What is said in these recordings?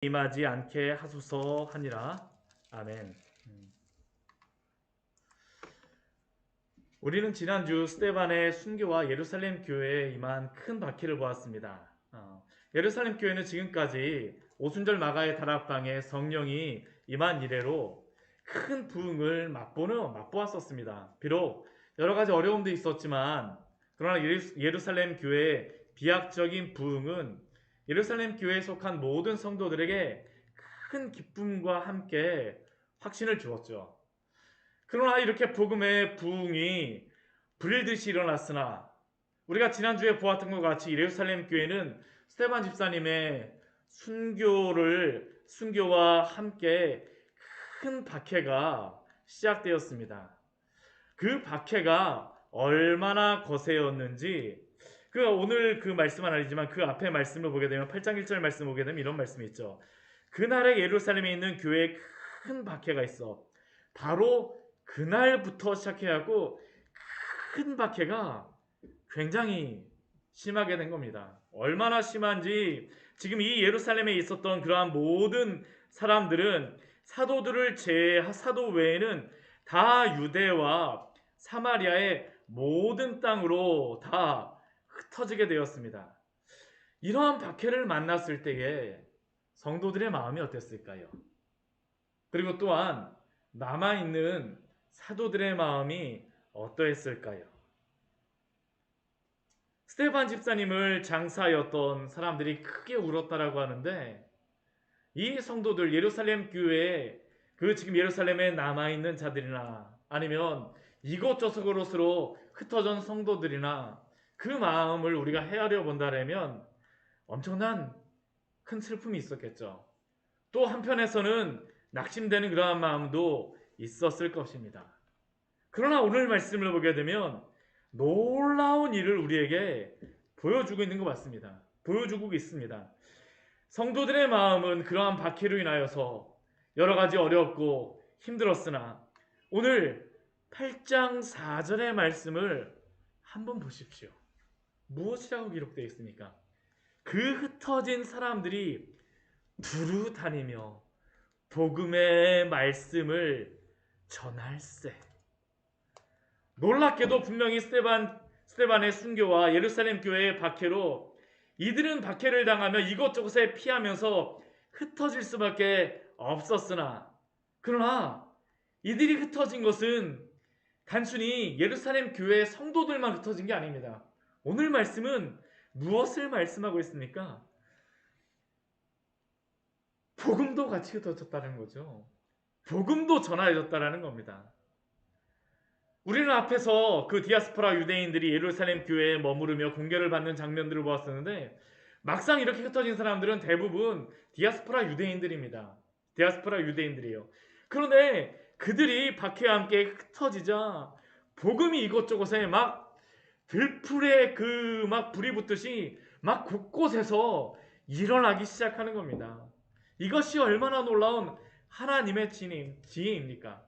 임하지 않게 하소서 하니라. 아멘. 우리는 지난주 스데반의 순교와 예루살렘 교회에 임한 큰 박해를 보았습니다. 예루살렘 교회는 지금까지 오순절 마가의 다락방에 성령이 임한 이래로 큰 부흥을 맛보았었습니다. 비록 여러 가지 어려움도 있었지만 그러나 예루살렘 교회의 비약적인 부흥은 예루살렘 교회에 속한 모든 성도들에게 큰 기쁨과 함께 확신을 주었죠. 그러나 이렇게 복음의 부흥이 불일듯이 일어났으나 우리가 지난주에 보았던 것 같이 예루살렘 교회는 스데반 집사님의 순교와 함께 큰 박해가 시작되었습니다. 그 박해가 얼마나 거세였는지 오늘 그 말씀은 아니지만 그 앞에 말씀을 보게 되면 8장 1절 말씀을 보게 되면 이런 말씀이 있죠. 그날에 예루살렘에 있는 교회에 큰 박해가 있어. 바로 그날부터 시작해갖고 큰 박해가 굉장히 심하게 된 겁니다. 얼마나 심한지 지금 이 예루살렘에 있었던 그러한 모든 사람들은 사도들을 제외 사도 외에는 다 유대와 사마리아의 모든 땅으로 다 흩어지게 되었습니다. 이러한 박해를 만났을 때에 성도들의 마음이 어땠을까요? 그리고 또한 남아있는 사도들의 마음이 어떠했을까요? 스데반 집사님을 장사하였던 사람들이 크게 울었다라고 하는데 이 성도들 예루살렘 교회에 지금 예루살렘에 남아있는 자들이나 아니면 이곳저곳으로 흩어진 성도들이나 그 마음을 우리가 헤아려 본다면 엄청난 큰 슬픔이 있었겠죠. 또 한편에서는 낙심되는 그러한 마음도 있었을 것입니다. 그러나 오늘 말씀을 보게 되면 놀라운 일을 우리에게 보여주고 있는 것 같습니다. 보여주고 있습니다. 성도들의 마음은 그러한 박해로 인하여서 여러 가지 어렵고 힘들었으나 오늘 8장 4절의 말씀을 한번 보십시오. 무엇이라고 기록되어 있습니까? 그 흩어진 사람들이 두루 다니며 복음의 말씀을 전할세. 놀랍게도 분명히 스데반의 순교와 예루살렘 교회의 박해로 이들은 박해를 당하며 이곳저곳에 피하면서 흩어질 수밖에 없었으나 그러나 이들이 흩어진 것은 단순히 예루살렘 교회의 성도들만 흩어진 게 아닙니다. 오늘 말씀은 무엇을 말씀하고 있습니까? 복음도 같이 흩어졌다는 거죠. 복음도 전하여졌다는 겁니다. 우리는 앞에서 그 디아스포라 유대인들이 예루살렘 교회에 머무르며 공개를 받는 장면들을 보았었는데 막상 이렇게 흩어진 사람들은 대부분 디아스포라 유대인들입니다. 디아스포라 유대인들이에요. 그런데 그들이 박해와 함께 흩어지자 복음이 이곳저곳에 막 들풀에 막 불이 붙듯이 막 곳곳에서 일어나기 시작하는 겁니다. 이것이 얼마나 놀라운 하나님의 지혜입니까?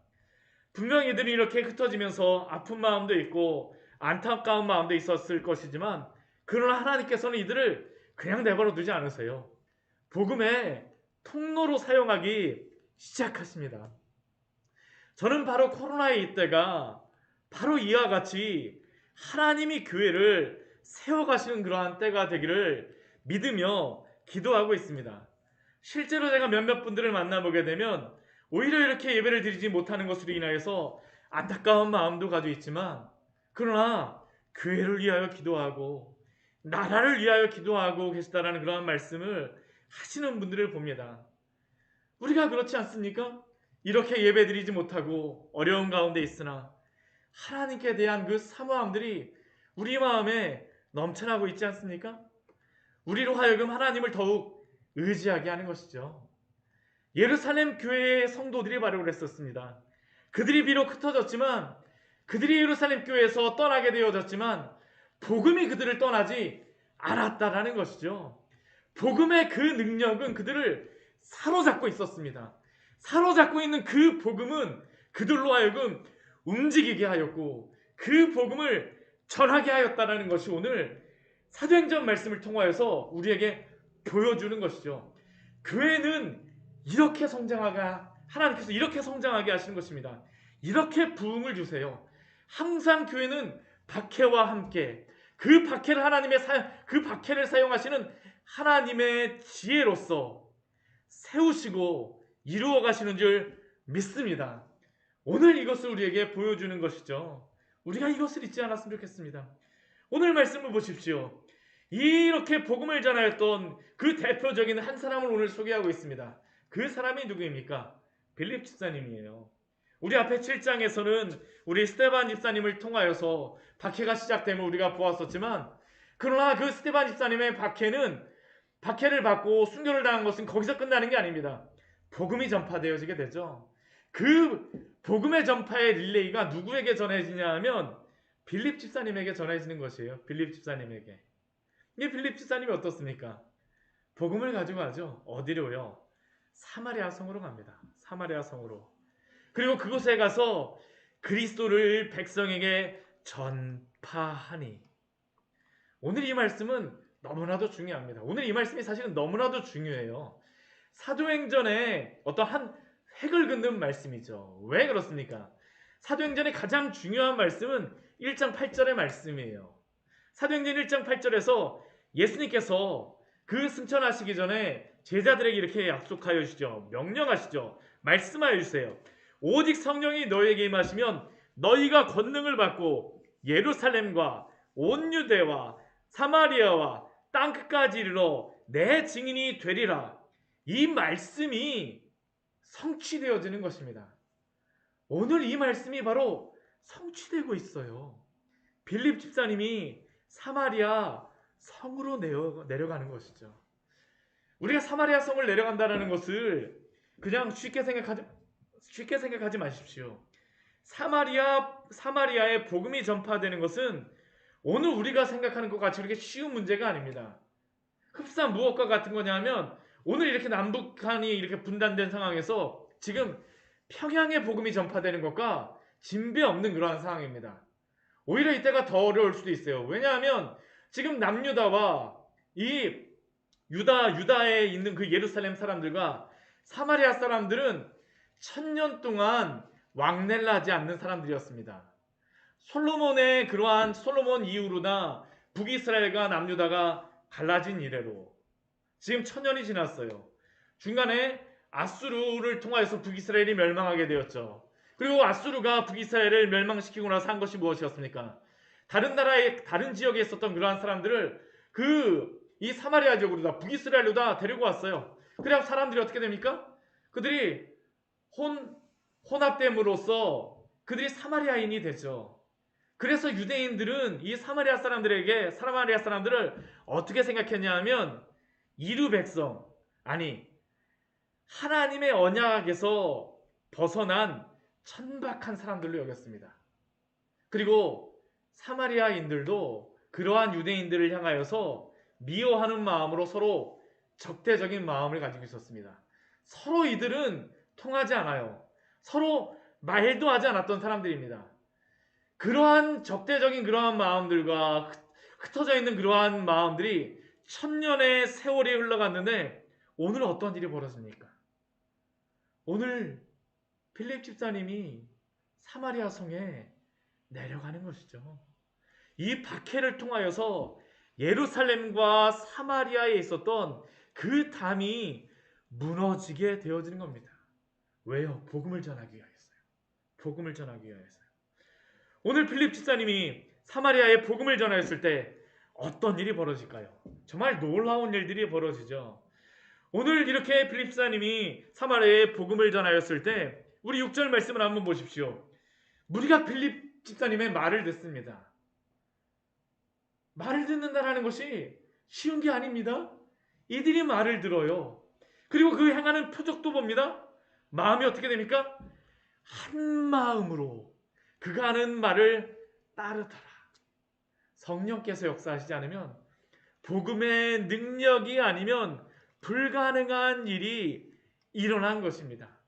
분명히 이들이 이렇게 흩어지면서 아픈 마음도 있고 안타까운 마음도 있었을 것이지만 그러나 하나님께서는 이들을 그냥 내버려 두지 않으세요. 복음의 통로로 사용하기 시작하십니다. 저는 바로 코로나의 이때가 바로 이와 같이 하나님이 교회를 세워가시는 그러한 때가 되기를 믿으며 기도하고 있습니다. 실제로 제가 몇몇 분들을 만나보게 되면 오히려 이렇게 예배를 드리지 못하는 것으로 인하여서 안타까운 마음도 가지고 있지만 그러나 교회를 위하여 기도하고 나라를 위하여 기도하고 계시다라는 그러한 말씀을 하시는 분들을 봅니다. 우리가 그렇지 않습니까? 이렇게 예배 드리지 못하고 어려운 가운데 있으나 하나님께 대한 그 사모함들이 우리 마음에 넘쳐나고 있지 않습니까? 우리로 하여금 하나님을 더욱 의지하게 하는 것이죠. 예루살렘 교회의 성도들이 바로 그랬었습니다. 그들이 비록 흩어졌지만 그들이 예루살렘 교회에서 떠나게 되어졌지만 복음이 그들을 떠나지 않았다라는 것이죠. 복음의 그 능력은 그들을 사로잡고 있었습니다. 사로잡고 있는 그 복음은 그들로 하여금 움직이게 하였고 그 복음을 전하게 하였다라는 것이 오늘 사도행전 말씀을 통하여서 우리에게 보여주는 것이죠. 교회는 이렇게 성장하게, 하나님께서 이렇게 성장하게 하시는 것입니다. 이렇게 부흥을 주세요. 항상 교회는 박해와 함께 그 박해를 사용하시는 하나님의 지혜로서 세우시고 이루어 가시는 줄 믿습니다. 오늘 이것을 우리에게 보여주는 것이죠. 우리가 이것을 잊지 않았으면 좋겠습니다. 오늘 말씀을 보십시오. 이렇게 복음을 전하였던 그 대표적인 한 사람을 오늘 소개하고 있습니다. 그 사람이 누구입니까? 빌립 집사님이에요. 우리 앞에 7장에서는 우리 스데반 집사님을 통하여서 박해가 시작됨을 우리가 보았었지만, 그러나 그 스데반 집사님의 박해를 받고 순교를 당한 것은 거기서 끝나는 게 아닙니다. 복음이 전파되어지게 되죠. 그 복음의 전파의 릴레이가 누구에게 전해지냐 하면 빌립 집사님에게 전해지는 것이에요. 빌립 집사님에게. 이 빌립 집사님이 어떻습니까? 복음을 가지고 가죠. 어디로요? 사마리아 성으로 갑니다. 사마리아 성으로. 그리고 그곳에 가서 그리스도를 백성에게 전파하니. 오늘 이 말씀은 너무나도 중요합니다. 오늘 이 말씀이 사실은 너무나도 중요해요. 사도행전에 어떠한 획을 긋는 말씀이죠. 왜 그렇습니까? 사도행전의 가장 중요한 말씀은 1장 8절의 말씀이에요. 사도행전 1장 8절에서 예수님께서 그 승천하시기 전에 제자들에게 이렇게 약속하여 주시죠. 명령하시죠. 말씀하여 주세요. 오직 성령이 너희에게 임하시면 너희가 권능을 받고 예루살렘과 온 유대와 사마리아와 땅끝까지 이르러 내 증인이 되리라. 이 말씀이 성취되어지는 것입니다. 오늘 이 말씀이 바로 성취되고 있어요. 빌립 집사님이 사마리아 성으로 내려가는 것이죠. 우리가 사마리아 성을 내려간다는 것을 그냥 쉽게 생각하지 마십시오. 사마리아의 복음이 전파되는 것은 오늘 우리가 생각하는 것 같이 그렇게 쉬운 문제가 아닙니다. 흡사 무엇과 같은 거냐면, 오늘 이렇게 남북한이 이렇게 분단된 상황에서 지금 평양의 복음이 전파되는 것과 진배 없는 그러한 상황입니다. 오히려 이때가 더 어려울 수도 있어요. 왜냐하면 지금 남유다와 이 유다에 있는 그 예루살렘 사람들과 사마리아 사람들은 1000년 동안 왕래를 하지 않는 사람들이었습니다. 솔로몬 이후로나 북이스라엘과 남유다가 갈라진 이래로 지금 1000년이 지났어요. 중간에 아수르를 통하여서 북이스라엘이 멸망하게 되었죠. 그리고 아수르가 북이스라엘을 멸망시키고 나서 한 것이 무엇이었습니까? 다른 지역에 있었던 그러한 사람들을 이 사마리아 지역으로다, 북이스라엘로다 데리고 왔어요. 그래야 사람들이 어떻게 됩니까? 그들이 혼합됨으로써 그들이 사마리아인이 되죠. 그래서 유대인들은 이 사마리아 사람들을 어떻게 생각했냐 하면 이루 백성, 아니 하나님의 언약에서 벗어난 천박한 사람들로 여겼습니다. 그리고 사마리아인들도 그러한 유대인들을 향하여서 미워하는 마음으로 서로 적대적인 마음을 가지고 있었습니다. 서로 이들은 통하지 않아요. 서로 말도 하지 않았던 사람들입니다. 그러한 적대적인 그러한 마음들과 흩어져 있는 그러한 마음들이 1000년의 세월이 흘러갔는데 오늘 어떤 일이 벌어집니까? 오늘 빌립 집사님이 사마리아 성에 내려가는 것이죠. 이 박해를 통하여서 예루살렘과 사마리아에 있었던 그 담이 무너지게 되어지는 겁니다. 왜요? 복음을 전하기 위하여서요. 복음을 전하기 위하여서요. 오늘 빌립 집사님이 사마리아에 복음을 전하였을 때 어떤 일이 벌어질까요? 정말 놀라운 일들이 벌어지죠. 오늘 이렇게 빌립 집사님이 사마리아에 복음을 전하였을 때 우리 6절 말씀을 한번 보십시오. 우리가 빌립 집사님의 말을 듣습니다. 말을 듣는다는 것이 쉬운 게 아닙니다. 이들이 말을 들어요. 그리고 그 행하는 표적도 봅니다. 마음이 어떻게 됩니까? 한 마음으로 그가 하는 말을 따르더라. 성령께서 역사하시지 않으면 복음의 능력이 아니면 불가능한 일이 일어난 것입니다.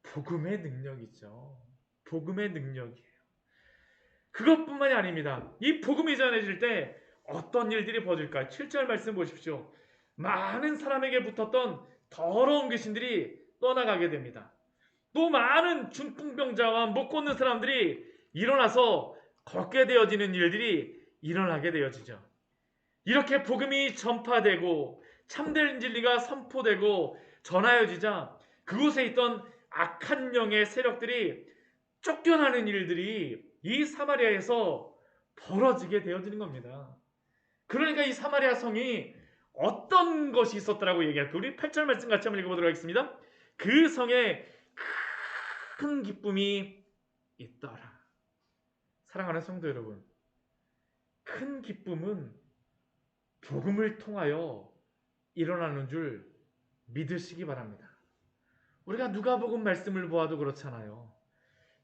복음의 능력이죠. 복음의 능력이에요. 그것뿐만이 아닙니다. 이 복음이 전해질 때 어떤 일들이 벌어질까요? 7절 말씀 보십시오. 많은 사람에게 붙었던 더러운 귀신들이 떠나가게 됩니다. 또 많은 중풍병자와 못 걷는 사람들이 일어나서 걷게 되어지는 일들이 일어나게 되어지죠. 이렇게 복음이 전파되고 참된 진리가 선포되고 전하여지자 그곳에 있던 악한 영의 세력들이 쫓겨나는 일들이 이 사마리아에서 벌어지게 되어지는 겁니다. 그러니까 이 사마리아 성이 어떤 것이 있었다라고 얘기할까요? 우리 8절 말씀 같이 한번 읽어보도록 하겠습니다. 그 성에 큰 기쁨이 있더라. 사랑하는 성도 여러분, 큰 기쁨은 복음을 통하여 일어나는 줄 믿으시기 바랍니다. 우리가 누가복음 말씀을 보아도 그렇잖아요.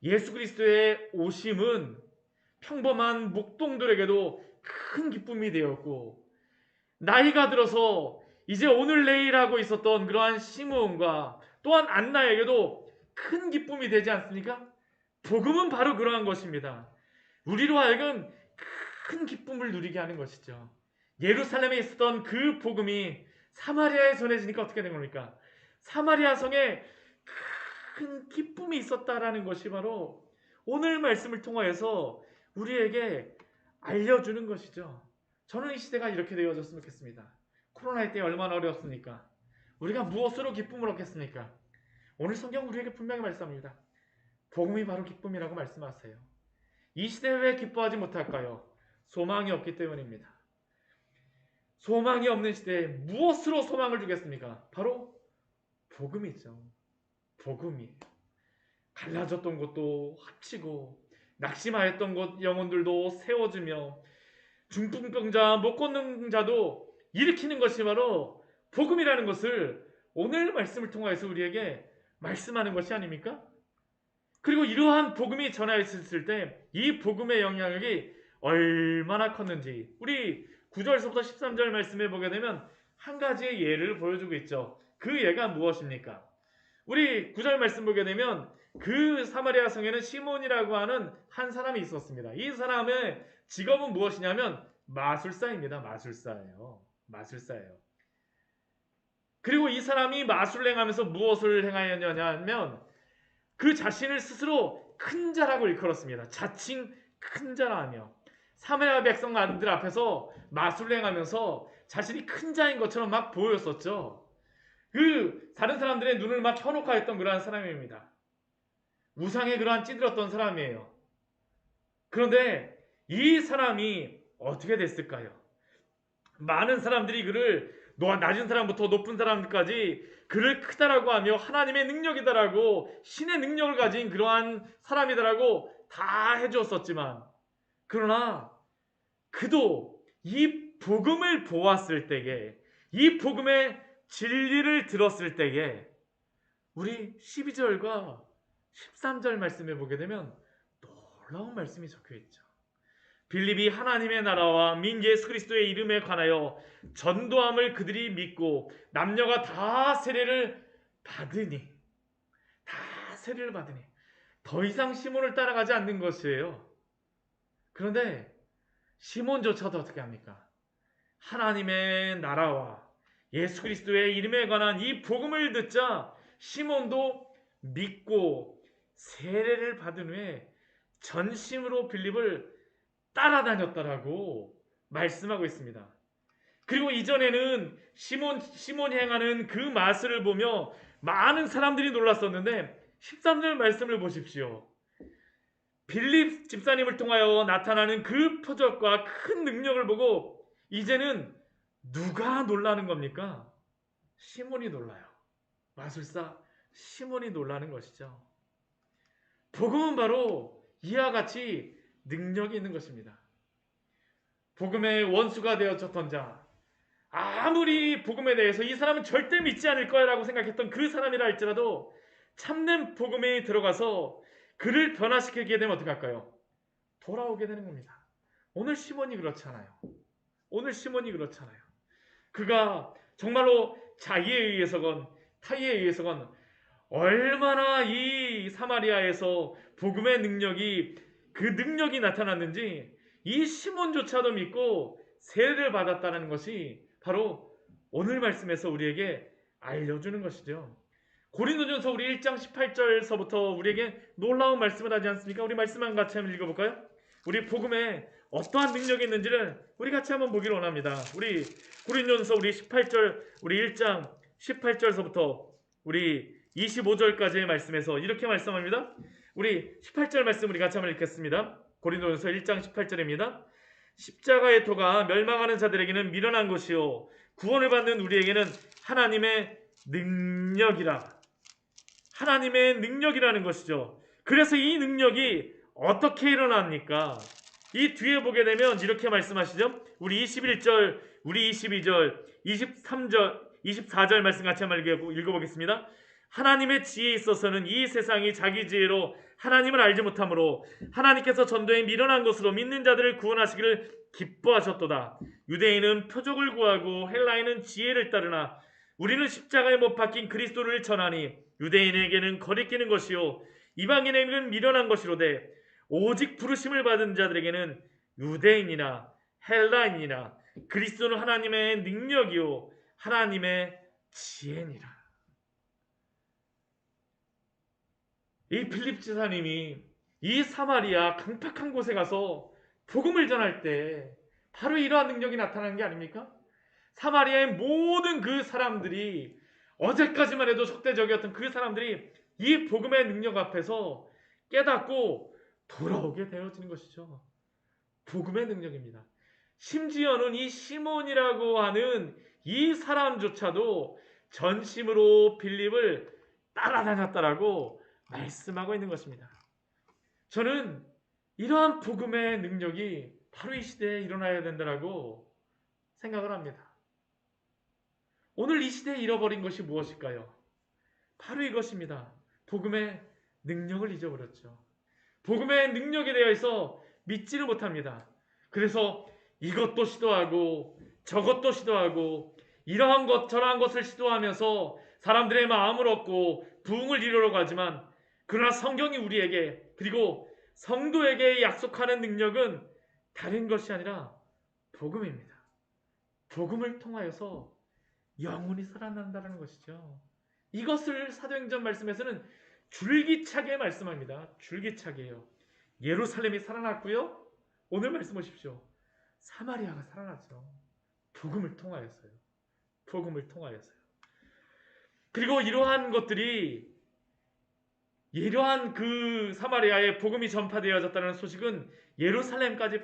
예수 그리스도의 오심은 평범한 목동들에게도 큰 기쁨이 되었고, 나이가 들어서 이제 오늘 내일 하고 있었던 그러한 시므온과 또한 안나에게도 큰 기쁨이 되지 않습니까? 복음은 바로 그러한 것입니다. 우리로 하여금 큰 기쁨을 누리게 하는 것이죠. 예루살렘에 있었던 그 복음이 사마리아에 전해지니까 어떻게 된 겁니까? 사마리아 성에 큰 기쁨이 있었다라는 것이 바로 오늘 말씀을 통하여서 우리에게 알려주는 것이죠. 저는 이 시대가 이렇게 되어졌으면 좋겠습니다. 코로나 때 얼마나 어려웠습니까? 우리가 무엇으로 기쁨을 얻겠습니까? 오늘 성경 우리에게 분명히 말씀합니다. 복음이 바로 기쁨이라고 말씀하세요. 이 시대에 왜 기뻐하지 못할까요? 소망이 없기 때문입니다. 소망이 없는 시대에 무엇으로 소망을 주겠습니까? 바로 복음이죠. 복음이에요. 갈라졌던 것도 합치고 낙심하였던 것 영혼들도 세워주며 중풍병자 못 걷는 자도 일으키는 것이 바로 복음이라는 것을 오늘 말씀을 통해서 우리에게 말씀하는 것이 아닙니까? 그리고 이러한 복음이 전하였을 때 이 복음의 영향력이 얼마나 컸는지 우리 9절서부터 13절 말씀에 보게 되면 한 가지의 예를 보여주고 있죠. 그 예가 무엇입니까? 우리 9절 말씀 보게 되면 그 사마리아 성에는 시몬이라고 하는 한 사람이 있었습니다. 이 사람의 직업은 무엇이냐면 마술사입니다. 마술사예요. 마술사예요. 그리고 이 사람이 마술을 행하면서 무엇을 행하였냐면 그 자신을 스스로 큰 자라고 일컬었습니다. 자칭 큰 자라 하며 사마리아 백성들 앞에서 마술을 행하면서 자신이 큰 자인 것처럼 막 보였었죠. 그 다른 사람들의 눈을 막 켜놓고 했던 그러한 사람입니다. 우상에 그러한 찌들었던 사람이에요. 그런데 이 사람이 어떻게 됐을까요? 많은 사람들이 그를 낮은 사람부터 높은 사람까지 그를 크다라고 하며 하나님의 능력이다라고 신의 능력을 가진 그러한 사람이다라고 다 해주었었지만 그러나 그도 이 복음을 보았을 때에 이 복음의 진리를 들었을 때에 우리 12절과 13절 말씀에 보게 되면 놀라운 말씀이 적혀있죠. 빌립이 하나님의 나라와 민 예수 그리스도의 이름에 관하여 전도함을 그들이 믿고 남녀가 다 세례를 받으니 더 이상 시몬을 따라가지 않는 것이에요. 그런데 시몬조차도 어떻게 합니까? 하나님의 나라와 예수 그리스도의 이름에 관한 이 복음을 듣자 시몬도 믿고 세례를 받은 후에 전심으로 빌립을 따라다녔다라고 말씀하고 있습니다. 그리고 이전에는 시몬이 행하는 그 마술을 보며 많은 사람들이 놀랐었는데 13절 말씀을 보십시오. 빌립 집사님을 통하여 나타나는 그 표적과 큰 능력을 보고 이제는 누가 놀라는 겁니까? 시몬이 놀라요. 마술사 시몬이 놀라는 것이죠. 복음은 바로 이와 같이 능력이 있는 것입니다. 복음의 원수가 되어졌던 자, 아무리 복음에 대해서 이 사람은 절대 믿지 않을 거라고 생각했던 그 사람이라 할지라도 참된 복음에 들어가서 그를 변화시키게 되면 어떻게 할까요? 돌아오게 되는 겁니다. 오늘 시몬이 그렇잖아요. 그가 정말로 자기에 의해서건 타의에 의해서건 얼마나 이 사마리아에서 복음의 능력이 그 능력이 나타났는지 이 시몬조차도 믿고 세례를 받았다는 것이 바로 오늘 말씀에서 우리에게 알려주는 것이죠. 고린도전서 우리 1장 18절서부터 우리에게 놀라운 말씀을 하지 않습니까? 우리 말씀만 같이 한번 읽어볼까요? 우리 복음에 어떠한 능력이 있는지를 우리 같이 한번 보기를 원합니다. 우리 고린도전서 우리 18절 우리 1장 18절서부터 우리 25절까지의 말씀에서 이렇게 말씀합니다. 우리 18절 말씀 우리 같이 한번 읽겠습니다. 고린도전서 1장 18절입니다. 십자가의 토가 멸망하는 자들에게는 미련한 것이요 구원을 받는 우리에게는 하나님의 능력이라. 하나님의 능력이라는 것이죠. 그래서 이 능력이 어떻게 일어납니까? 이 뒤에 보게 되면 이렇게 말씀하시죠. 우리 21절, 우리 22절, 23절, 24절 말씀 같이 한번 읽어보겠습니다. 하나님의 지혜에 있어서는 이 세상이 자기 지혜로 하나님을 알지 못하므로 하나님께서 전도에 미련한 것으로 믿는 자들을 구원하시기를 기뻐하셨도다. 유대인은 표적을 구하고 헬라인은 지혜를 따르나 우리는 십자가에 못 박힌 그리스도를 전하니 유대인에게는 거리끼는 것이요 이방인에게는 미련한 것이로되 오직 부르심을 받은 자들에게는 유대인이나 헬라인이나 그리스도는 하나님의 능력이요 하나님의 지혜니라. 이 필립 지사님이 이 사마리아 강팍한 곳에 가서 복음을 전할 때 바로 이러한 능력이 나타나는 게 아닙니까? 사마리아의 모든 그 사람들이 어제까지만 해도 적대적이었던 그 사람들이 이 복음의 능력 앞에서 깨닫고 돌아오게 되어지는 것이죠. 복음의 능력입니다. 심지어는 이 시몬이라고 하는 이 사람조차도 전심으로 빌립을 따라다녔다라고 말씀하고 있는 것입니다. 저는 이러한 복음의 능력이 바로 이 시대에 일어나야 된다고 생각을 합니다. 오늘 이 시대에 잃어버린 것이 무엇일까요? 바로 이것입니다. 복음의 능력을 잊어버렸죠. 복음의 능력에 대해서 믿지를 못합니다. 그래서 이것도 시도하고 저것도 시도하고 이러한 것 저러한 것을 시도하면서 사람들의 마음을 얻고 부흥을 이루러 가지만 그러나 성경이 우리에게 그리고 성도에게 약속하는 능력은 다른 것이 아니라 복음입니다. 복음을 통하여서 영혼이 살아난다는 것이죠. 이것을 사도행전 말씀에서는 줄기차게 말씀합니다. 줄기차게요. 예루살렘이 살아났고요. 오늘 말씀 보십시오. 사마리아가 살아났죠. 복음을 통하여서요. 복음을 통하여서요. 그리고 이러한 것들이 이러한 그 사마리아에 복음이 전파되어졌다는 소식은 예루살렘까지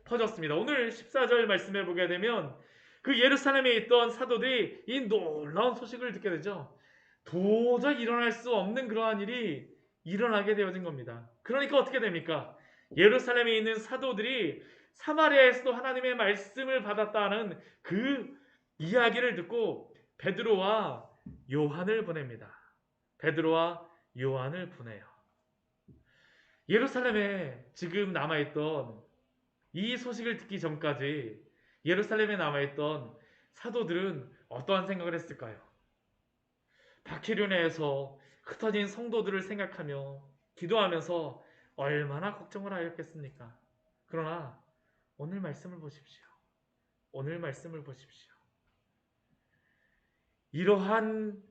퍼졌습니다. 오늘 14절 말씀해 보게 되면 그 예루살렘에 있던 사도들이 이 놀라운 소식을 듣게 되죠. 도저히 일어날 수 없는 그러한 일이 일어나게 되어진 겁니다. 그러니까 어떻게 됩니까? 예루살렘에 있는 사도들이 사마리아에서도 하나님의 말씀을 받았다는 그 이야기를 듣고 베드로와 요한을 보냅니다. 베드로와 요한을 보내요. 예루살렘에 지금 남아있던 이 소식을 듣기 전까지 예루살렘에 남아있던 사도들은 어떠한 생각을 했을까요? 바퀴류내에서 흩어진 성도들을 생각하며 기도하면서 얼마나 걱정을 하였겠습니까? 그러나 오늘 말씀을 보십시오. 오늘 말씀을 보십시오. 이러한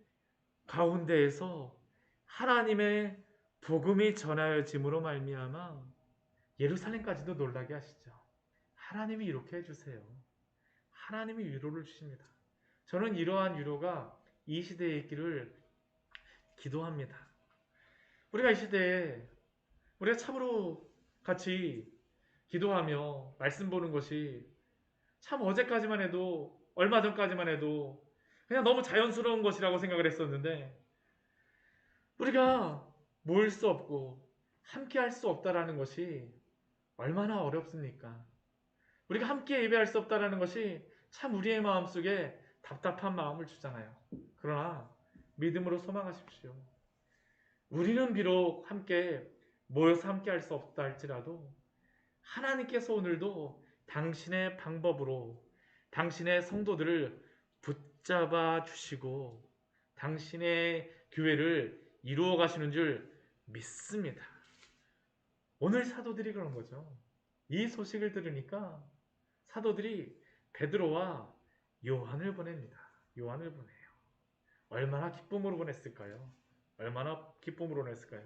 가운데에서 하나님의 복음이 전하여짐으로 말미암아 예루살렘까지도 놀라게 하시죠. 하나님이 이렇게 해주세요. 하나님이 위로를 주십니다. 저는 이러한 위로가 이 시대에 있기를 기도합니다. 우리가 이 시대에 우리가 참으로 같이 기도하며 말씀 보는 것이 참 어제까지만 해도 얼마 전까지만 해도 그냥 너무 자연스러운 것이라고 생각을 했었는데 우리가 모일 수 없고 함께 할 수 없다라는 것이 얼마나 어렵습니까? 우리가 함께 예배할 수 없다라는 것이 참 우리의 마음속에 답답한 마음을 주잖아요. 그러나 믿음으로 소망하십시오. 우리는 비록 함께 모여서 함께 할 수 없다 할지라도 하나님께서 오늘도 당신의 방법으로 당신의 성도들을 붙잡아 주시고 당신의 교회를 이루어 가시는 줄 믿습니다. 오늘 사도들이 그런 거죠. 이 소식을 들으니까 사도들이 베드로와 요한을 보냅니다. 요한을 보내요. 얼마나 기쁨으로 보냈을까요? 얼마나 기쁨으로 보냈을까요?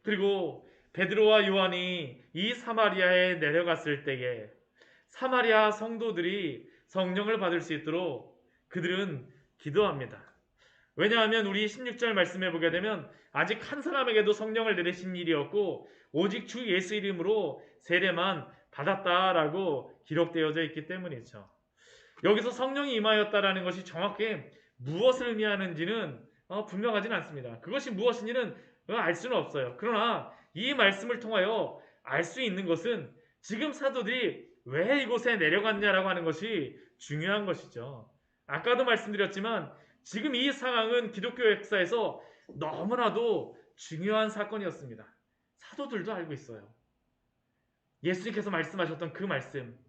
그리고 베드로와 요한이 이 사마리아에 내려갔을 때에 사마리아 성도들이 성령을 받을 수 있도록 그들은 기도합니다. 왜냐하면 우리 16절 말씀해 보게 되면 아직 한 사람에게도 성령을 내리신 일이 없고 오직 주 예수 이름으로 세례만 받았다라고 기록되어져 있기 때문이죠. 여기서 성령이 임하였다라는 것이 정확히 무엇을 의미하는지는 분명하진 않습니다. 그것이 무엇인지는 알 수는 없어요. 그러나 이 말씀을 통하여 알 수 있는 것은 지금 사도들이 왜 이곳에 내려갔냐라고 하는 것이 중요한 것이죠. 아까도 말씀드렸지만 지금 이 상황은 기독교 역사에서 너무나도 중요한 사건이었습니다. 사도들도 알고 있어요. 예수님께서 말씀하셨던 그 말씀,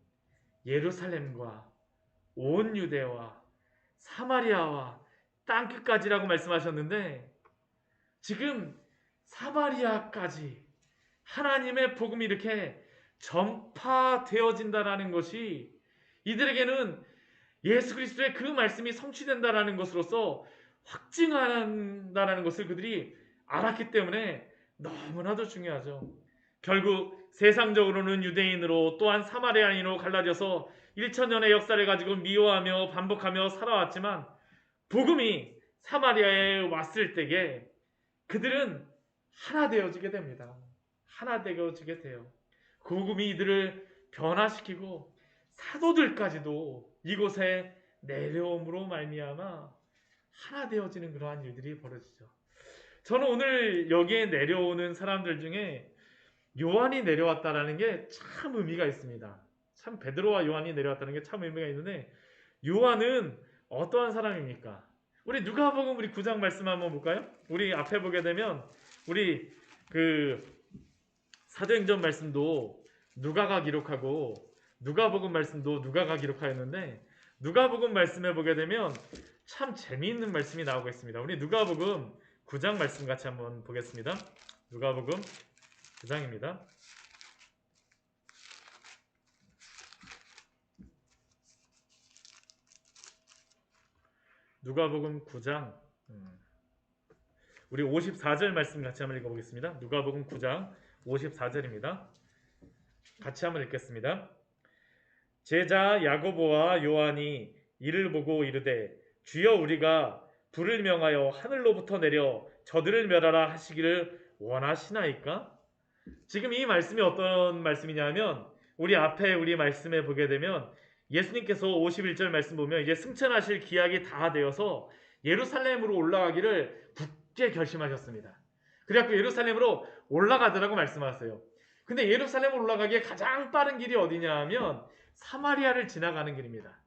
예루살렘과 온 유대와 사마리아와 땅끝까지라고 말씀하셨는데 지금 사마리아까지 하나님의 복음이 이렇게 전파되어진다라는 것이 이들에게는 예수 그리스도의 그 말씀이 성취된다라는 것으로서 확증한다라는 것을 그들이 알았기 때문에 너무나도 중요하죠. 결국 세상적으로는 유대인으로 또한 사마리아인으로 갈라져서 1000년의 역사를 가지고 미워하며 반복하며 살아왔지만 복음이 사마리아에 왔을 때에 그들은 하나 되어지게 됩니다. 하나 되어지게 돼요. 복음이 이들을 변화시키고 사도들까지도 이곳에 내려옴으로 말미암아 하나 되어지는 그러한 일들이 벌어지죠. 저는 오늘 여기에 내려오는 사람들 중에 요한이 내려왔다라는 게 참 의미가 있습니다. 참 베드로와 요한이 내려왔다는 게 참 의미가 있는데 요한은 어떠한 사람입니까? 우리 누가복음 우리 9장 말씀 한번 볼까요? 우리 앞에 보게 되면 우리 그 사도행전 말씀도 누가가 기록하고 누가복음 말씀도 누가가 기록하였는데 누가복음 말씀에 보게 되면 참 재미있는 말씀이 나오고 있습니다. 우리 누가복음 9장 말씀 같이 한번 보겠습니다. 누가복음 9장입니다. 누가복음 9장 우리 54절 말씀 같이 한번 읽어보겠습니다. 누가복음 9장 54절입니다. 같이 한번 읽겠습니다. 제자 야고보와 요한이 이를 보고 이르되 주여 우리가 불을 명하여 하늘로부터 내려 저들을 멸하라 하시기를 원하시나이까? 지금 이 말씀이 어떤 말씀이냐면 우리 앞에 우리 말씀에 보게 되면 예수님께서 51절 말씀 보면 이제 승천하실 기약이 다 되어서 예루살렘으로 올라가기를 굳게 결심하셨습니다. 그래갖고 예루살렘으로 올라가더라고 말씀하세요. 근데 예루살렘으로 올라가기에 가장 빠른 길이 어디냐 하면 사마리아를 지나가는 길입니다.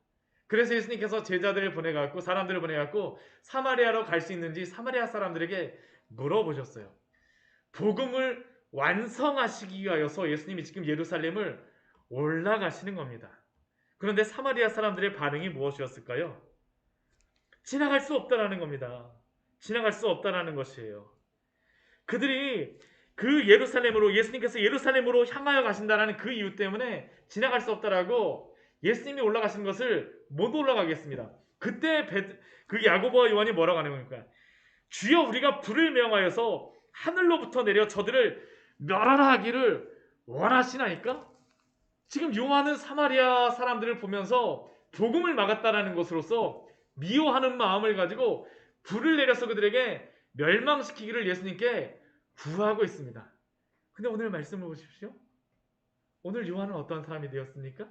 그래서 예수님께서 제자들을 보내갖고 사람들을 보내갖고 사마리아로 갈 수 있는지 사마리아 사람들에게 물어보셨어요. 복음을 완성하시기 위하여서 예수님이 지금 예루살렘을 올라가시는 겁니다. 그런데 사마리아 사람들의 반응이 무엇이었을까요? 지나갈 수 없다라는 겁니다. 지나갈 수 없다라는 것이에요. 그들이 그 예루살렘으로 예수님께서 예루살렘으로 향하여 가신다라는 그 이유 때문에 지나갈 수 없다라고 예수님이 올라가신 것을 못 올라가겠습니다. 그때 그 야고보와 요한이 뭐라고 하는 겁니까? 주여 우리가 불을 명하여서 하늘로부터 내려 저들을 멸하라 하기를 원하시나이까? 지금 요한은 사마리아 사람들을 보면서 복음을 막았다라는 것으로서 미워하는 마음을 가지고 불을 내려서 그들에게 멸망시키기를 예수님께 구하고 있습니다. 근데 오늘 말씀을 보십시오. 오늘 요한은 어떤 사람이 되었습니까?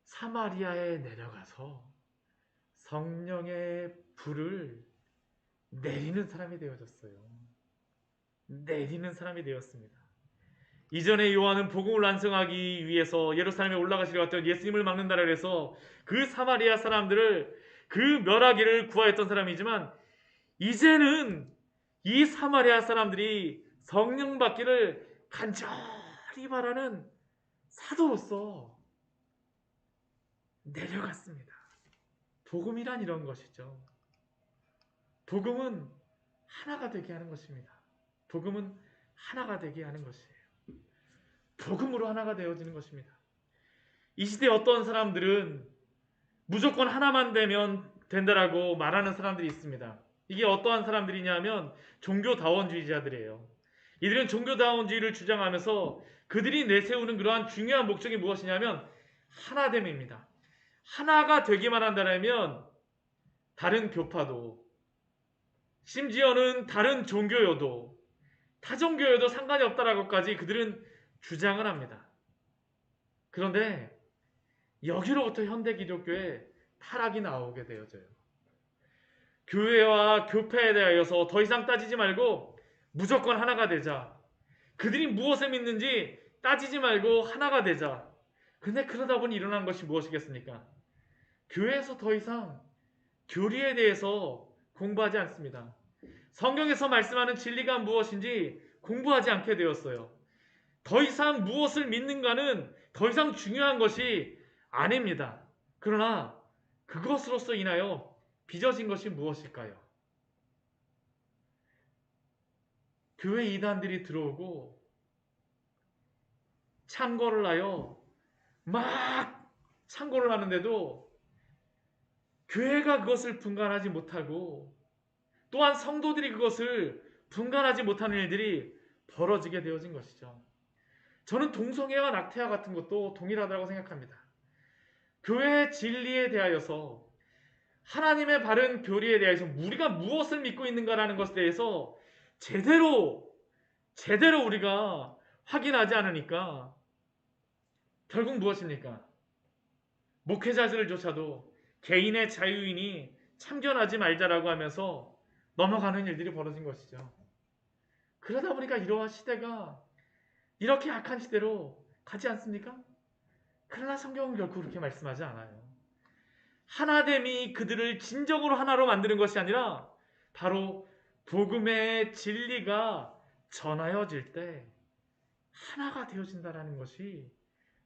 사마리아에 내려가서 성령의 불을 내리는 사람이 되어졌어요. 내리는 사람이 되었습니다. 이전에 요한은 복음을 완성하기 위해서 예루살렘에 올라가시려 했던 예수님을 막는다라 해서 그 사마리아 사람들을 그 멸하기를 구하였던 사람이지만 이제는 이 사마리아 사람들이 성령 받기를 간절히 바라는 사도로서 내려갔습니다. 복음이란 이런 것이죠. 복음은 하나가 되게 하는 것입니다. 복음은 하나가 되게 하는 것이에요. 복음으로 하나가 되어지는 것입니다. 이 시대에 어떤 사람들은 무조건 하나만 되면 된다라고 말하는 사람들이 있습니다. 이게 어떠한 사람들이냐면 종교다원주의자들이에요. 이들은 종교다원주의를 주장하면서 그들이 내세우는 그러한 중요한 목적이 무엇이냐면 하나됨입니다. 하나가 되기만 한다면 다른 교파도, 심지어는 다른 종교여도, 타종교여도 상관이 없다라고까지 그들은 주장을 합니다. 그런데 여기로부터 현대 기독교에 타락이 나오게 되어져요. 교회와 교파에 대하여서 더 이상 따지지 말고 무조건 하나가 되자. 그들이 무엇을 믿는지 따지지 말고 하나가 되자. 근데 그러다 보니 일어난 것이 무엇이겠습니까? 교회에서 더 이상 교리에 대해서 공부하지 않습니다. 성경에서 말씀하는 진리가 무엇인지 공부하지 않게 되었어요. 더 이상 무엇을 믿는가는 더 이상 중요한 것이 아닙니다. 그러나 그것으로서 인하여 빚어진 것이 무엇일까요? 교회 이단들이 들어오고 창고를 하여 막 창고를 하는데도 교회가 그것을 분간하지 못하고 또한 성도들이 그것을 분간하지 못하는 일들이 벌어지게 되어진 것이죠. 저는 동성애와 낙태와 같은 것도 동일하다고 생각합니다. 교회의 진리에 대하여서 하나님의 바른 교리에 대해서 우리가 무엇을 믿고 있는가라는 것에 대해서 제대로 우리가 확인하지 않으니까 결국 무엇입니까? 목회자들조차도 개인의 자유인이 참견하지 말자라고 하면서 넘어가는 일들이 벌어진 것이죠. 그러다 보니까 이러한 시대가 이렇게 악한 시대로 가지 않습니까? 그러나 성경은 결코 그렇게 말씀하지 않아요. 하나됨이 그들을 진정으로 하나로 만드는 것이 아니라 바로 복음의 진리가 전하여질 때 하나가 되어진다는 것이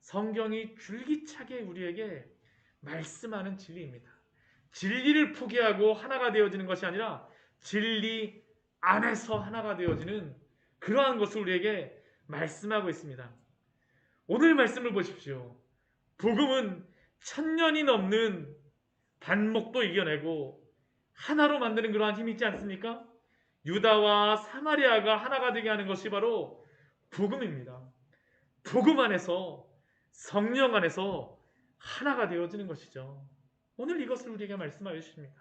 성경이 줄기차게 우리에게 말씀하는 진리입니다. 진리를 포기하고 하나가 되어지는 것이 아니라 진리 안에서 하나가 되어지는 그러한 것을 우리에게 말씀하고 있습니다. 오늘 말씀을 보십시오. 복음은 1000년이 넘는 반목도 이겨내고 하나로 만드는 그러한 힘이 있지 않습니까? 유다와 사마리아가 하나가 되게 하는 것이 바로 복음입니다. 복음 안에서 성령 안에서 하나가 되어지는 것이죠. 오늘 이것을 우리에게 말씀하여 주십니다.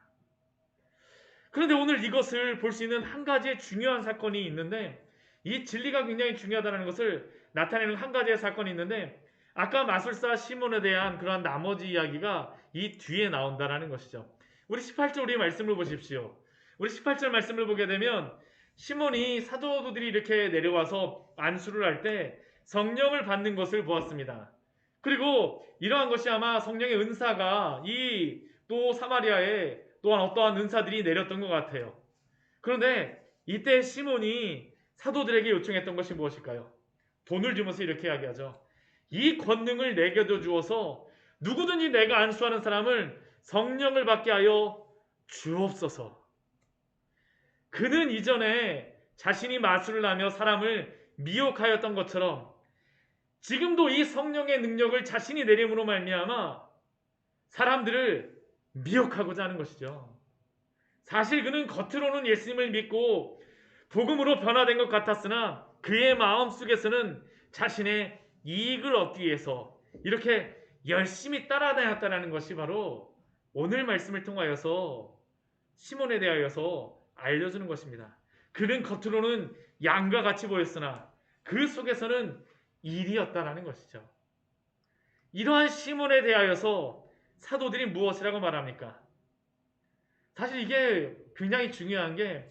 그런데 오늘 이것을 볼 수 있는 한 가지의 중요한 사건이 있는데 이 진리가 굉장히 중요하다는 것을 나타내는 한 가지의 사건이 있는데 아까 마술사 시몬에 대한 그러한 나머지 이야기가 이 뒤에 나온다는 것이죠. 우리 18절 우리 말씀을 보십시오. 우리 18절 말씀을 보게 되면 시몬이 사도들이 이렇게 내려와서 안수를 할 때 성령을 받는 것을 보았습니다. 그리고 이러한 것이 아마 성령의 은사가 이 또 사마리아에 또한 어떠한 은사들이 내렸던 것 같아요. 그런데 이때 시몬이 사도들에게 요청했던 것이 무엇일까요? 돈을 주면서 이렇게 이야기하죠. 이 권능을 내게 주어서 누구든지 내가 안수하는 사람을 성령을 받게 하여 주옵소서. 그는 이전에 자신이 마술을 하며 사람을 미혹하였던 것처럼 지금도 이 성령의 능력을 자신이 내림으로 말미암아 사람들을 미혹하고자 하는 것이죠. 사실 그는 겉으로는 예수님을 믿고 복음으로 변화된 것 같았으나 그의 마음속에서는 자신의 이익을 얻기 위해서 이렇게 열심히 따라다녔다는 것이 바로 오늘 말씀을 통하여서 시몬에 대하여서 알려주는 것입니다. 그는 겉으로는 양과 같이 보였으나 그 속에서는 일이었다라는 것이죠. 이러한 시몬에 대하여서 사도들이 무엇이라고 말합니까? 사실 이게 굉장히 중요한 게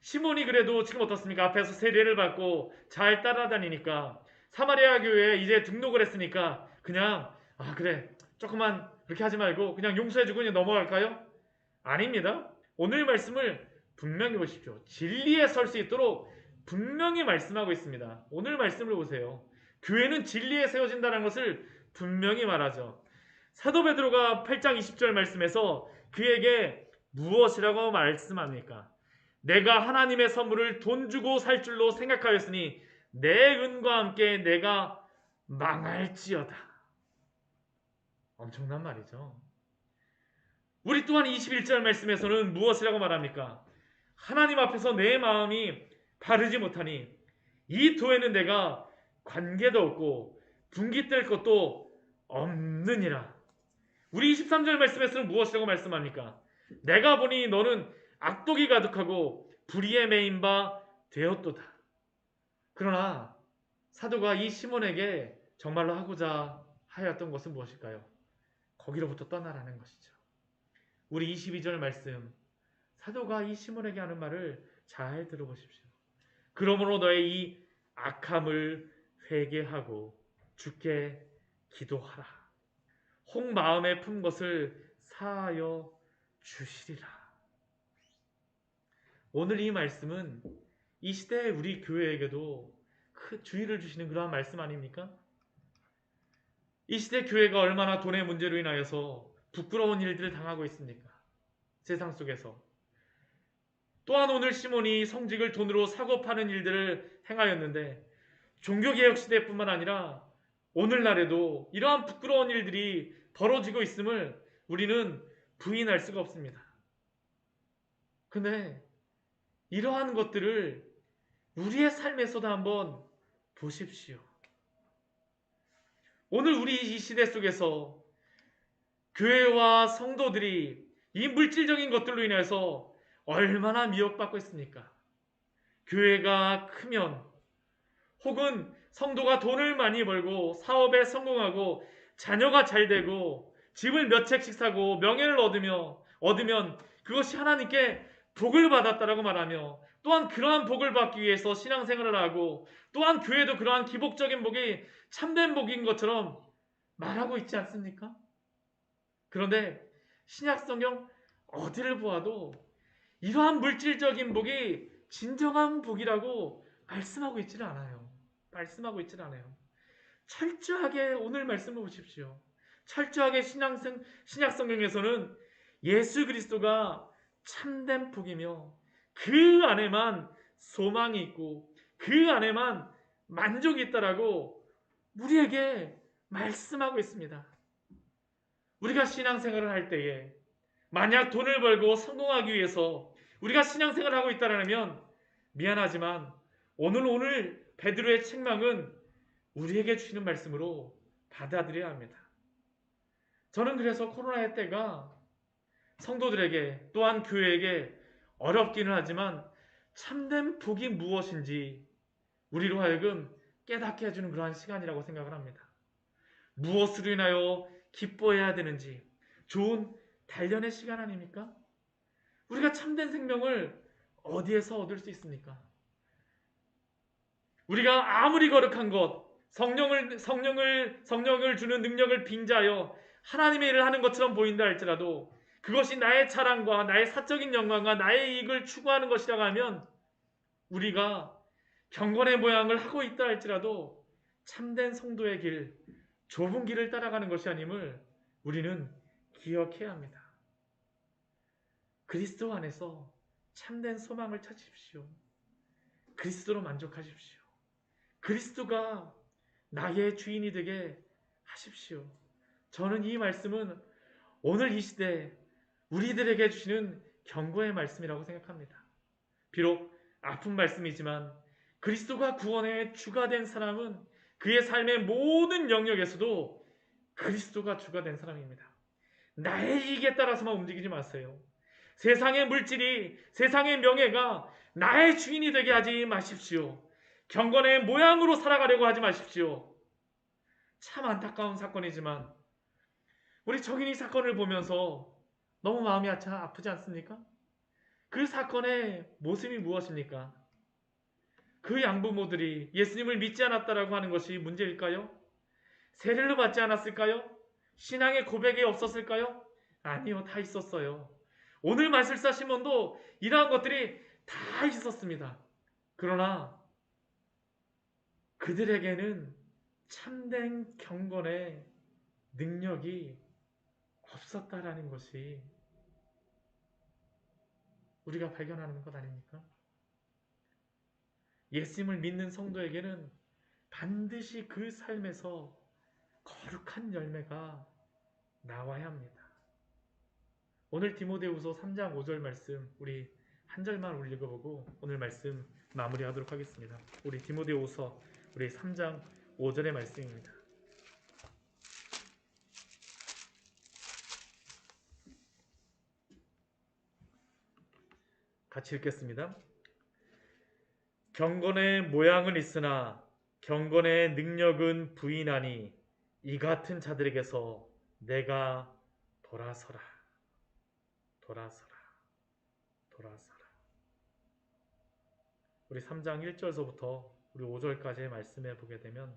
시몬이 그래도 지금 어떻습니까? 앞에서 세례를 받고 잘 따라다니니까 사마리아 교회에 이제 등록을 했으니까 그냥 그래 조금만 그렇게 하지 말고 그냥 용서해주고 그냥 넘어갈까요? 아닙니다. 오늘 말씀을 분명히 보십시오. 진리에 설 수 있도록 분명히 말씀하고 있습니다. 오늘 말씀을 보세요. 교회는 진리에 세워진다는 것을 분명히 말하죠. 사도 베드로가 8장 20절 말씀에서 그에게 무엇이라고 말씀합니까? 내가 하나님의 선물을 돈 주고 살 줄로 생각하였으니 내 은과 함께 내가 망할지어다. 엄청난 말이죠. 우리 또한 21절 말씀에서는 무엇이라고 말합니까? 하나님 앞에서 내 마음이 바르지 못하니 이 도에는 내가 관계도 없고 분깃될 것도 없느니라. 우리 23절 말씀에서는 무엇이라고 말씀합니까? 내가 보니 너는 악독이 가득하고 불의에 매인 바 되었도다. 그러나 사도가 이 시몬에게 정말로 하고자 하였던 것은 무엇일까요? 거기로부터 떠나라는 것이죠. 우리 22절 말씀, 사도가 이 시몬에게 하는 말을 잘 들어보십시오. 그러므로 너의 이 악함을 회개하고 주께 기도하라. 혹 마음에 품 것을 사하여 주시리라. 오늘 이 말씀은 이 시대의 우리 교회에게도 큰 주의를 주시는 그러한 말씀 아닙니까? 이 시대 교회가 얼마나 돈의 문제로 인하여서 부끄러운 일들을 당하고 있습니까? 세상 속에서. 또한 오늘 시몬이 성직을 돈으로 사고 파는 일들을 행하였는데 종교개혁 시대뿐만 아니라 오늘날에도 이러한 부끄러운 일들이 벌어지고 있음을 우리는 부인할 수가 없습니다. 근데 이러한 것들을 우리의 삶에서도 한번 보십시오. 오늘 우리 이 시대 속에서 교회와 성도들이 이 물질적인 것들로 인해서 얼마나 미혹받고 있습니까? 교회가 크면 혹은 성도가 돈을 많이 벌고 사업에 성공하고 자녀가 잘 되고 집을 몇 채씩 사고 명예를 얻으면 그것이 하나님께 복을 받았다라고 말하며 또한 그러한 복을 받기 위해서 신앙생활을 하고 또한 교회도 그러한 기복적인 복이 참된 복인 것처럼 말하고 있지 않습니까? 그런데 신약성경 어디를 보아도 이러한 물질적인 복이 진정한 복이라고 말씀하고 있지는 않아요. 철저하게 오늘 말씀을 보십시오. 철저하게 신약성경에서는 예수 그리스도가 참된 복이며 그 안에만 소망이 있고 그 안에만 만족이 있다라고 우리에게 말씀하고 있습니다. 우리가 신앙생활을 할 때에 만약 돈을 벌고 성공하기 위해서 우리가 신앙생활을 하고 있다면 미안하지만 오늘 베드로의 책망은 우리에게 주시는 말씀으로 받아들여야 합니다. 저는 그래서 코로나의 때가 성도들에게 또한 교회에게 어렵기는 하지만 참된 복이 무엇인지 우리로 하여금 깨닫게 해주는 그러한 시간이라고 생각을 합니다. 무엇으로 인하여 기뻐해야 되는지 좋은 단련의 시간 아닙니까? 우리가 참된 생명을 어디에서 얻을 수 있습니까? 우리가 아무리 거룩한 것, 성령을 주는 능력을 빙자하여 하나님의 일을 하는 것처럼 보인다 할지라도 그것이 나의 자랑과 나의 사적인 영광과 나의 이익을 추구하는 것이라고 하면 우리가 경건의 모양을 하고 있다 할지라도 참된 성도의 길, 좁은 길을 따라가는 것이 아님을 우리는 기억해야 합니다. 그리스도 안에서 참된 소망을 찾으십시오. 그리스도로 만족하십시오. 그리스도가 나의 주인이 되게 하십시오. 저는 이 말씀은 오늘 이 시대 우리들에게 주시는 경고의 말씀이라고 생각합니다. 비록 아픈 말씀이지만 그리스도가 구원의 주가 된 사람은 그의 삶의 모든 영역에서도 그리스도가 주가 된 사람입니다. 나의 이익에 따라서만 움직이지 마세요. 세상의 물질이, 세상의 명예가 나의 주인이 되게 하지 마십시오. 경건의 모양으로 살아가려고 하지 마십시오. 참 안타까운 사건이지만 우리 정인이 사건을 보면서 너무 마음이 아프지 않습니까? 그 사건의 모습이 무엇입니까? 그 양부모들이 예수님을 믿지 않았다라고 하는 것이 문제일까요? 세례를 받지 않았을까요? 신앙의 고백이 없었을까요? 아니요, 다 있었어요. 오늘 말씀사 시몬도 이러한 것들이 다 있었습니다. 그러나 그들에게는 참된 경건의 능력이 없었다라는 것이 우리가 발견하는 것 아닙니까? 예수님을 믿는 성도에게는 반드시 그 삶에서 거룩한 열매가 나와야 합니다. 오늘 디모데후서 3장 5절 말씀 우리 한 절만 우리 읽어보고 오늘 말씀 마무리하도록 하겠습니다. 우리 디모데후서 우리 3장 5절의 말씀입니다. 같이 읽겠습니다. 경건의 모양은 있으나 경건의 능력은 부인하니 이 같은 자들에게서 내가 돌아서라. 우리 3장 1절서부터 우리 5절까지의 말씀에 보게 되면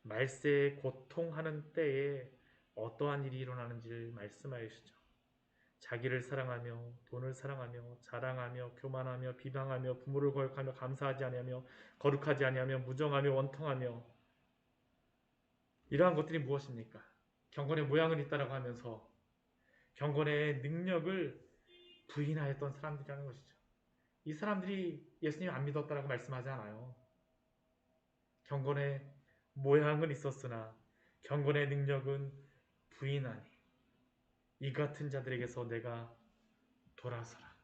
말세에 고통하는 때에 어떠한 일이 일어나는지를 말씀하여 주시죠. 자기를 사랑하며 돈을 사랑하며 자랑하며 교만하며 비방하며 부모를 거역하며 감사하지 아니하며 거룩하지 아니하며 무정하며 원통하며 이러한 것들이 무엇입니까? 경건의 모양은 있다라고 하면서 경건의 능력을 부인하였던 사람들이라는 것이죠. 이 사람들이 예수님 안 믿었다라고 말씀하지 않아요. 경건의 모양은 있었으나 경건의 능력은 부인하니 이 같은 자들에게서 내가 돌아서라.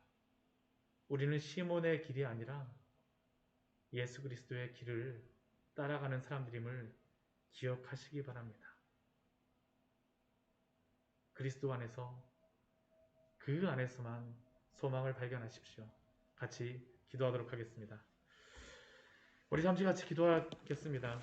우리는 시몬의 길이 아니라 예수 그리스도의 길을 따라가는 사람들임을 기억하시기 바랍니다. 그리스도 안에서 그 안에서만 소망을 발견하십시오. 같이 기도하도록 하겠습니다. 우리 잠시 같이 기도하겠습니다.